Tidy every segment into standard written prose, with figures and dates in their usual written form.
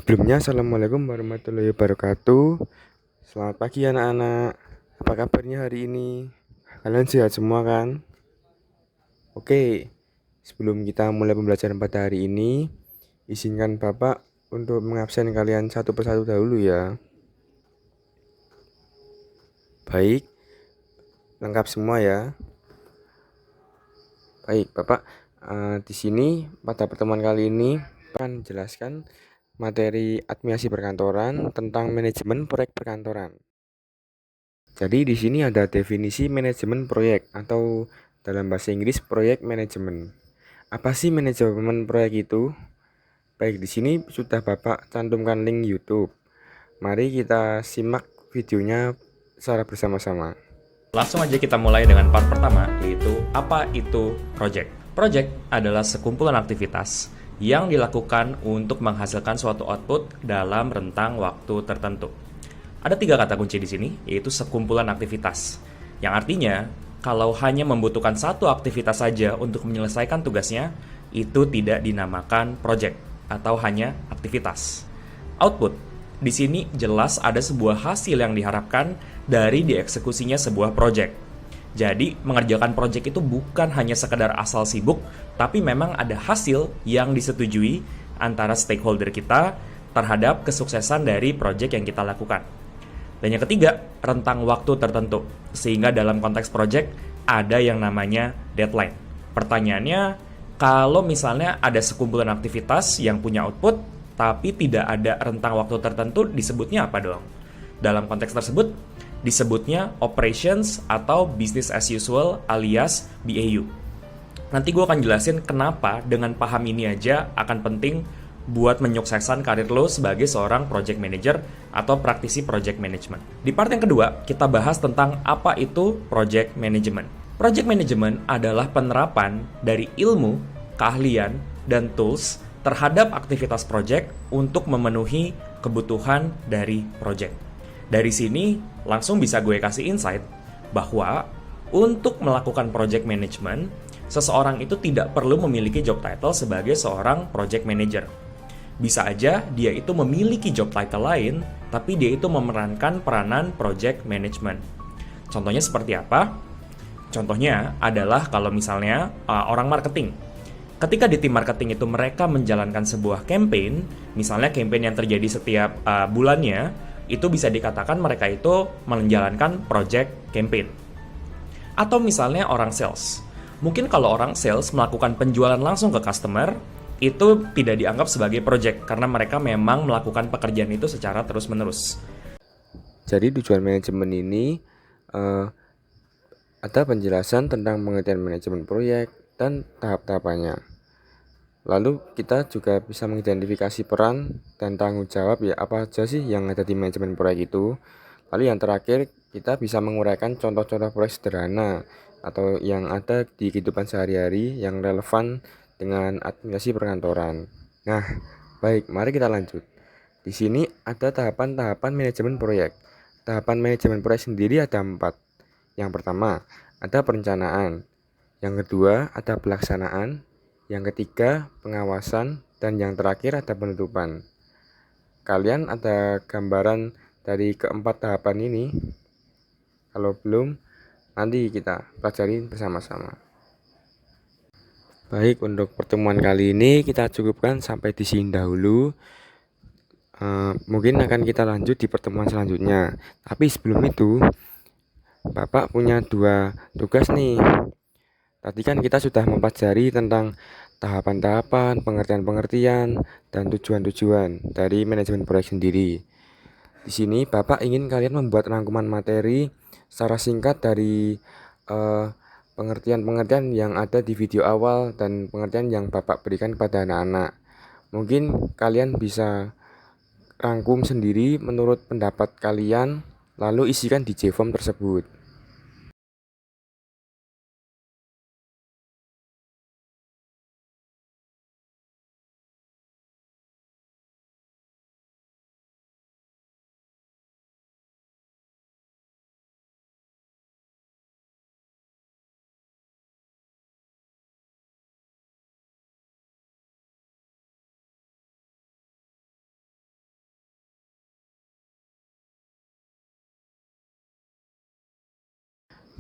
Sebelumnya, Assalamualaikum warahmatullahi wabarakatuh. Selamat pagi anak-anak. Apa kabarnya hari ini? Kalian sehat semua kan? Oke, sebelum kita mulai pembelajaran pada hari ini, izinkan Bapak untuk mengabsen kalian satu persatu dahulu ya. Baik, lengkap semua ya. Baik, Bapak. Di sini pada pertemuan kali ini akan menjelaskan materi administrasi perkantoran tentang manajemen proyek perkantoran. Jadi di sini ada definisi manajemen proyek atau dalam bahasa Inggris proyek manajemen. Apa sih manajemen proyek itu? Baik, di sini sudah Bapak cantumkan link YouTube. Mari kita simak videonya secara bersama-sama. Langsung aja kita mulai dengan part pertama, yaitu apa itu project. Project adalah sekumpulan aktivitas yang dilakukan untuk menghasilkan suatu output dalam rentang waktu tertentu. Ada 3 kata kunci di sini, yaitu sekumpulan aktivitas. Yang artinya, kalau hanya membutuhkan satu aktivitas saja untuk menyelesaikan tugasnya, itu tidak dinamakan project atau hanya aktivitas. Output. Di sini jelas ada sebuah hasil yang diharapkan dari dieksekusinya sebuah project. Jadi, mengerjakan project itu bukan hanya sekedar asal sibuk, tapi memang ada hasil yang disetujui antara stakeholder kita terhadap kesuksesan dari project yang kita lakukan. Dan yang ketiga, rentang waktu tertentu. Sehingga dalam konteks project, ada yang namanya deadline. Pertanyaannya, kalau misalnya ada sekumpulan aktivitas yang punya output, tapi tidak ada rentang waktu tertentu, disebutnya apa dong? Dalam konteks tersebut, disebutnya operations atau business as usual alias BAU. Nanti gue akan jelasin kenapa dengan paham ini aja akan penting buat menyukseskan karir lo sebagai seorang project manager atau praktisi project management. Di part yang kedua, kita bahas tentang apa itu project management. Project management adalah penerapan dari ilmu, keahlian, dan tools terhadap aktivitas project untuk memenuhi kebutuhan dari project. Dari sini, langsung bisa gue kasih insight bahwa untuk melakukan project management, seseorang itu tidak perlu memiliki job title sebagai seorang project manager. Bisa aja dia itu memiliki job title lain, tapi dia itu memerankan peranan project management. Contohnya seperti apa? Contohnya adalah kalau misalnya orang marketing. Ketika di tim marketing itu mereka menjalankan sebuah campaign, misalnya campaign yang terjadi setiap bulannya, itu bisa dikatakan mereka itu menjalankan project campaign. Atau misalnya orang sales. Mungkin kalau orang sales melakukan penjualan langsung ke customer, itu tidak dianggap sebagai project karena mereka memang melakukan pekerjaan itu secara terus-menerus. Jadi tujuan manajemen ini eh, ada penjelasan tentang pengertian manajemen proyek dan tahap-tahapannya. Lalu kita juga bisa mengidentifikasi peran dan tanggung jawab ya apa aja sih yang ada di manajemen proyek itu. Lalu yang terakhir kita bisa menguraikan contoh-contoh proyek sederhana atau yang ada di kehidupan sehari-hari yang relevan dengan administrasi perkantoran. Nah, baik, mari kita lanjut. Di sini ada tahapan-tahapan manajemen proyek. Tahapan manajemen proyek sendiri ada 4. Yang pertama, ada perencanaan. Yang kedua, ada pelaksanaan. Yang ketiga, pengawasan. Dan yang terakhir, ada penutupan. Kalian ada gambaran dari keempat tahapan ini? Kalau belum, nanti kita pelajari bersama-sama. Baik, untuk pertemuan kali ini kita cukupkan sampai di sini dahulu. Mungkin akan kita lanjut di pertemuan selanjutnya. Tapi sebelum itu, Bapak punya 2 tugas nih. Tadi kan kita sudah mempelajari tentang tahapan-tahapan, pengertian-pengertian, dan tujuan-tujuan dari manajemen proyek sendiri. Di sini Bapak ingin kalian membuat rangkuman materi secara singkat dari eh, pengertian-pengertian yang ada di video awal dan pengertian yang Bapak berikan kepada anak-anak. Mungkin kalian bisa rangkum sendiri menurut pendapat kalian, lalu isikan di J-form tersebut.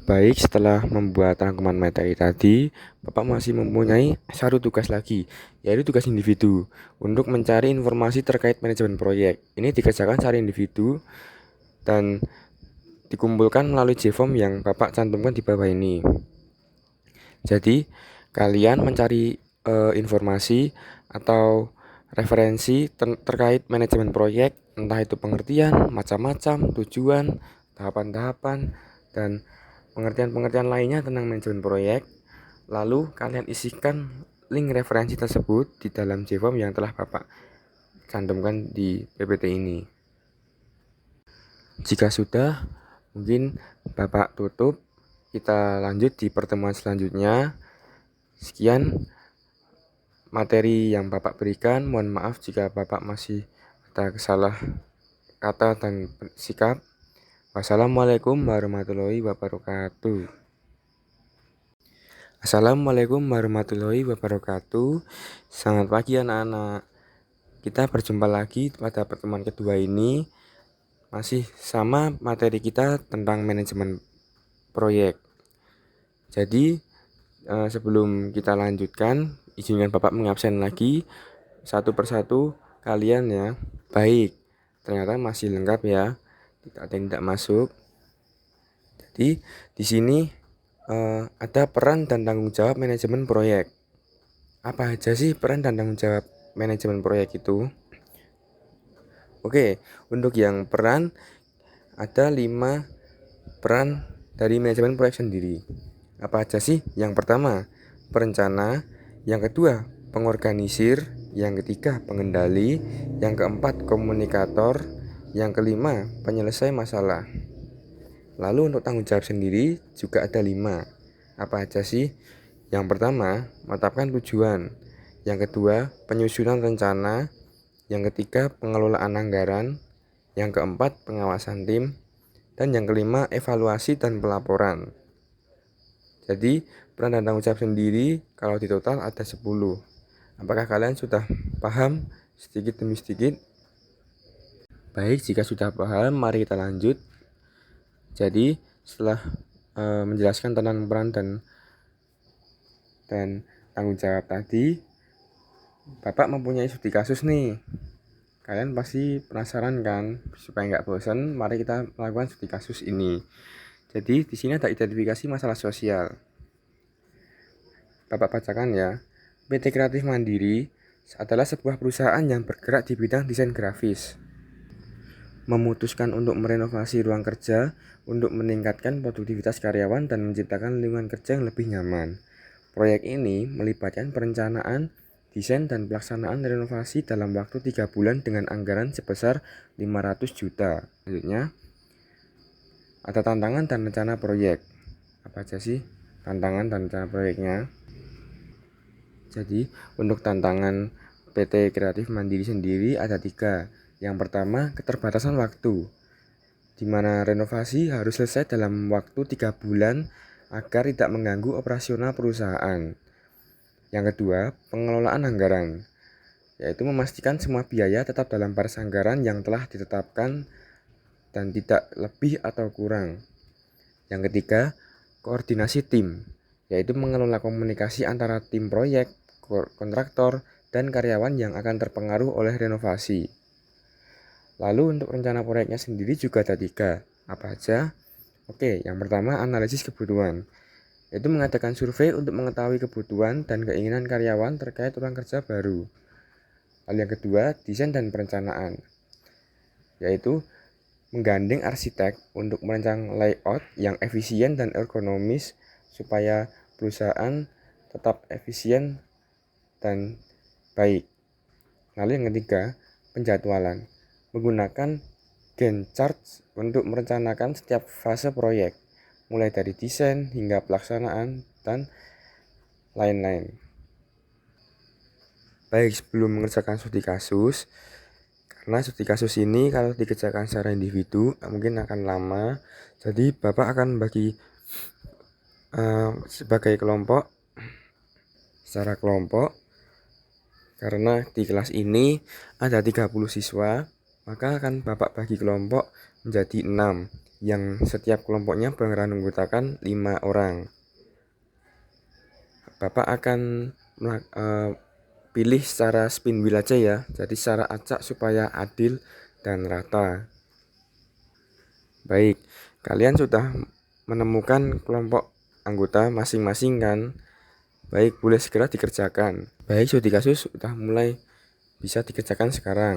Baik, setelah membuat rangkuman materi tadi, Bapak masih mempunyai satu tugas lagi, yaitu tugas individu untuk mencari informasi terkait manajemen proyek. Ini dikerjakan secara individu dan dikumpulkan melalui JForm yang Bapak cantumkan di bawah ini. Jadi, kalian mencari informasi atau referensi terkait manajemen proyek, entah itu pengertian, macam-macam, tujuan, tahapan-tahapan, dan pengertian-pengertian lainnya tentang manajemen proyek. Lalu kalian isikan link referensi tersebut di dalam JForm yang telah Bapak cantumkan di PPT ini. Jika sudah, mungkin Bapak tutup. Kita lanjut di pertemuan selanjutnya. Sekian materi yang Bapak berikan. Mohon maaf jika Bapak masih ada salah kata dan sikap. Wassalamualaikum warahmatullahi wabarakatuh. Assalamualaikum warahmatullahi wabarakatuh. Selamat pagi anak-anak. Kita berjumpa lagi pada pertemuan kedua ini. Masih sama materi kita tentang manajemen proyek. Jadi sebelum kita lanjutkan, izinkan Bapak mengabsen lagi satu persatu kalian ya. Baik, ternyata masih lengkap ya. Tidak ada yang tidak masuk. Jadi di sini ada peran dan tanggung jawab manajemen proyek. Apa aja sih peran dan tanggung jawab manajemen proyek itu? Oke, untuk yang peran ada 5 peran dari manajemen proyek sendiri. Apa aja sih? Yang pertama, perencana. Yang kedua, pengorganisir. Yang ketiga, pengendali. Yang keempat, komunikator. Yang kelima, penyelesai masalah. Lalu untuk tanggung jawab sendiri juga ada 5. Apa aja sih? Yang pertama, menetapkan tujuan. Yang kedua, penyusunan rencana. Yang ketiga, pengelolaan anggaran. Yang keempat, pengawasan tim. Dan yang kelima, evaluasi dan pelaporan. Jadi, peran dan tanggung jawab sendiri kalau di total ada 10. Apakah kalian sudah paham sedikit demi sedikit? Baik, jika sudah paham, mari kita lanjut. Jadi, setelah menjelaskan tentang peran dan tanggung jawab tadi, Bapak mempunyai studi kasus nih. Kalian pasti penasaran kan? Supaya nggak bosan, mari kita melakukan studi kasus ini. Jadi di sini ada identifikasi masalah sosial. Bapak bacakan ya. PT Kreatif Mandiri adalah sebuah perusahaan yang bergerak di bidang desain grafis. Memutuskan untuk merenovasi ruang kerja untuk meningkatkan produktivitas karyawan dan menciptakan lingkungan kerja yang lebih nyaman. Proyek ini melibatkan perencanaan, desain dan pelaksanaan renovasi dalam waktu 3 bulan dengan anggaran sebesar 500 juta. Selanjutnya, ada tantangan dan rencana proyek. Apa aja sih tantangan dan rencana proyeknya? Jadi, untuk tantangan PT Kreatif Mandiri sendiri ada 3. Yang pertama, keterbatasan waktu, di mana renovasi harus selesai dalam waktu 3 bulan agar tidak mengganggu operasional perusahaan. Yang kedua, pengelolaan anggaran, yaitu memastikan semua biaya tetap dalam batas anggaran yang telah ditetapkan dan tidak lebih atau kurang. Yang ketiga, koordinasi tim, yaitu mengelola komunikasi antara tim proyek, kontraktor, dan karyawan yang akan terpengaruh oleh renovasi. Lalu untuk rencana proyeknya sendiri juga ada 3. Apa aja? Oke, yang pertama analisis kebutuhan, yaitu mengadakan survei untuk mengetahui kebutuhan dan keinginan karyawan terkait ruang kerja baru. Lalu yang kedua, desain dan perencanaan, yaitu menggandeng arsitek untuk merancang layout yang efisien dan ergonomis supaya perusahaan tetap efisien dan baik. Lalu yang ketiga, penjadwalan, menggunakan Gantt chart untuk merencanakan setiap fase proyek, mulai dari desain hingga pelaksanaan dan lain-lain. Baik, sebelum mengerjakan studi kasus, karena studi kasus ini kalau dikerjakan secara individu mungkin akan lama, jadi Bapak akan bagi sebagai kelompok, secara kelompok. Karena di kelas ini ada 30 siswa, maka akan Bapak bagi kelompok menjadi 6. yang setiap kelompoknya beranggotakan 5 orang. Bapak akan pilih secara spin wheel aja ya, jadi secara acak supaya adil dan rata. Baik, kalian sudah menemukan kelompok anggota masing-masing kan? Baik, boleh segera dikerjakan. Baik, studi kasus sudah mulai bisa dikerjakan sekarang.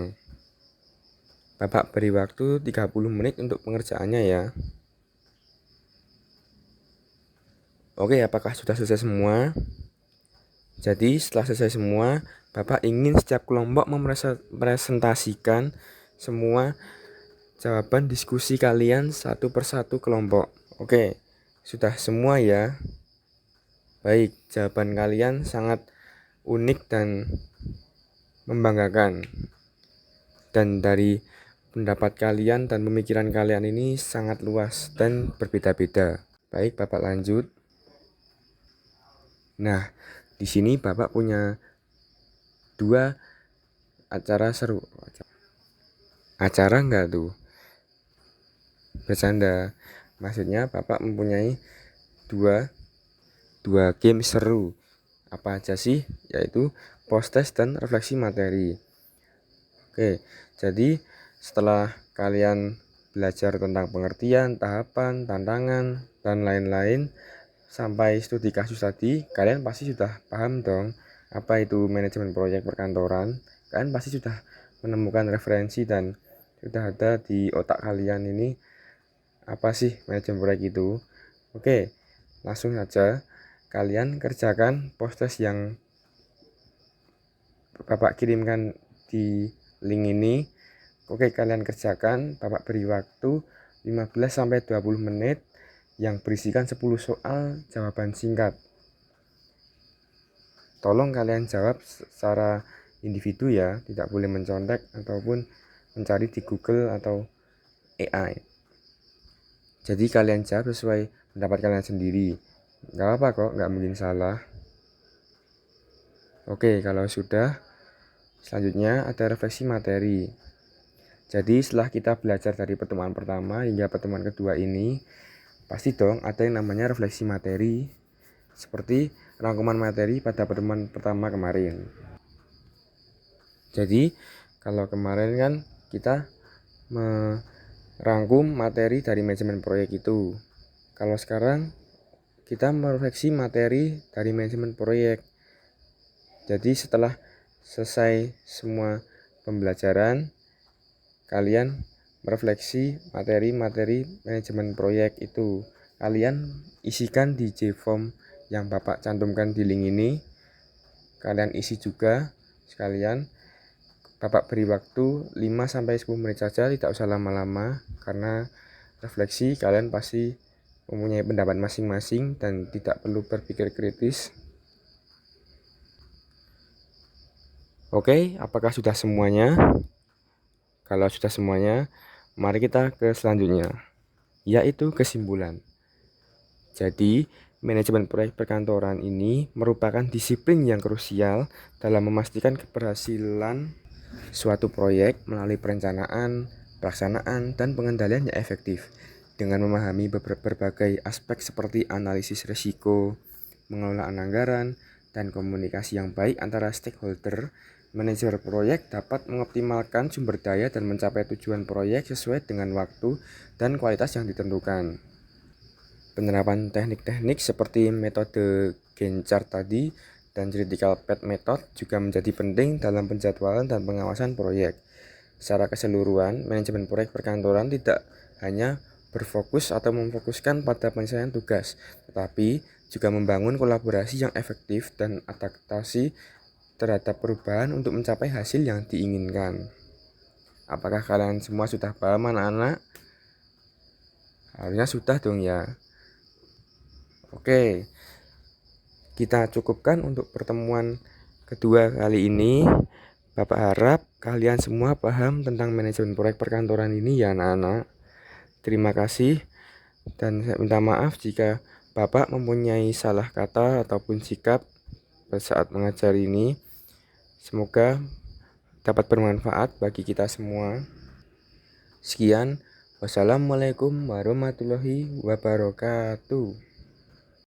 Bapak beri waktu 30 menit untuk pengerjaannya ya. Oke, apakah sudah selesai semua? Jadi setelah selesai semua, Bapak ingin setiap kelompok mempresentasikan semua jawaban diskusi kalian satu persatu kelompok. Oke, sudah semua ya. Baik, jawaban kalian sangat unik dan membanggakan. Dan dari pendapat kalian dan pemikiran kalian ini sangat luas dan berbeda-beda. Baik, Bapak lanjut. Nah, di sini Bapak punya 2 acara seru. Acara enggak tuh? Bercanda. Maksudnya Bapak mempunyai dua game seru. Apa aja sih? Yaitu post-test dan refleksi materi. Oke, jadi setelah kalian belajar tentang pengertian, tahapan, tantangan, dan lain-lain sampai studi kasus tadi, kalian pasti sudah paham dong apa itu manajemen proyek perkantoran. Kalian pasti sudah menemukan referensi dan sudah ada di otak kalian ini apa sih manajemen proyek itu. Oke, langsung saja kalian kerjakan post-test yang Bapak kirimkan di link ini. Oke, kalian kerjakan. Bapak beri waktu 15-20 menit yang berisikan 10 soal jawaban singkat. Tolong kalian jawab secara individu ya, tidak boleh mencontek ataupun mencari di Google atau AI. Jadi kalian jawab sesuai pendapat kalian sendiri. Gak apa-apa kok, gak mungkin salah. Oke, kalau sudah, selanjutnya ada refleksi materi. Jadi setelah kita belajar dari pertemuan pertama hingga pertemuan kedua ini, pasti dong ada yang namanya refleksi materi, seperti rangkuman materi pada pertemuan pertama kemarin. Jadi kalau kemarin kan kita merangkum materi dari manajemen proyek itu. Kalau sekarang kita merefleksi materi dari manajemen proyek. Jadi setelah selesai semua pembelajaran, kalian merefleksi materi-materi manajemen proyek itu. Kalian isikan di J-form yang Bapak cantumkan di link ini. Kalian isi juga sekalian. Bapak beri waktu 5-10 menit saja, tidak usah lama-lama, karena refleksi kalian pasti mempunyai pendapat masing-masing dan tidak perlu berpikir kritis. Oke, apakah sudah semuanya? Kalau sudah semuanya, mari kita ke selanjutnya, yaitu kesimpulan. Jadi, manajemen proyek perkantoran ini merupakan disiplin yang krusial dalam memastikan keberhasilan suatu proyek melalui perencanaan, pelaksanaan, dan pengendalian yang efektif. Dengan memahami berbagai aspek seperti analisis risiko, pengelolaan anggaran, dan komunikasi yang baik antara stakeholder, manajer proyek dapat mengoptimalkan sumber daya dan mencapai tujuan proyek sesuai dengan waktu dan kualitas yang ditentukan. Penerapan teknik-teknik seperti metode Gantt chart tadi dan critical path method juga menjadi penting dalam penjadwalan dan pengawasan proyek. Secara keseluruhan, manajemen proyek perkantoran tidak hanya berfokus atau memfokuskan pada penyelesaian tugas, tetapi juga membangun kolaborasi yang efektif dan adaptasi terhadap perubahan untuk mencapai hasil yang diinginkan. Apakah kalian semua sudah paham anak-anak? Harusnya sudah dong ya. Oke, kita cukupkan untuk pertemuan kedua kali ini. Bapak harap kalian semua paham tentang manajemen proyek perkantoran ini ya anak-anak. Terima kasih dan saya minta maaf jika Bapak mempunyai salah kata ataupun sikap saat mengajar ini. Semoga dapat bermanfaat bagi kita semua. Sekian, Wassalamualaikum warahmatullahi wabarakatuh.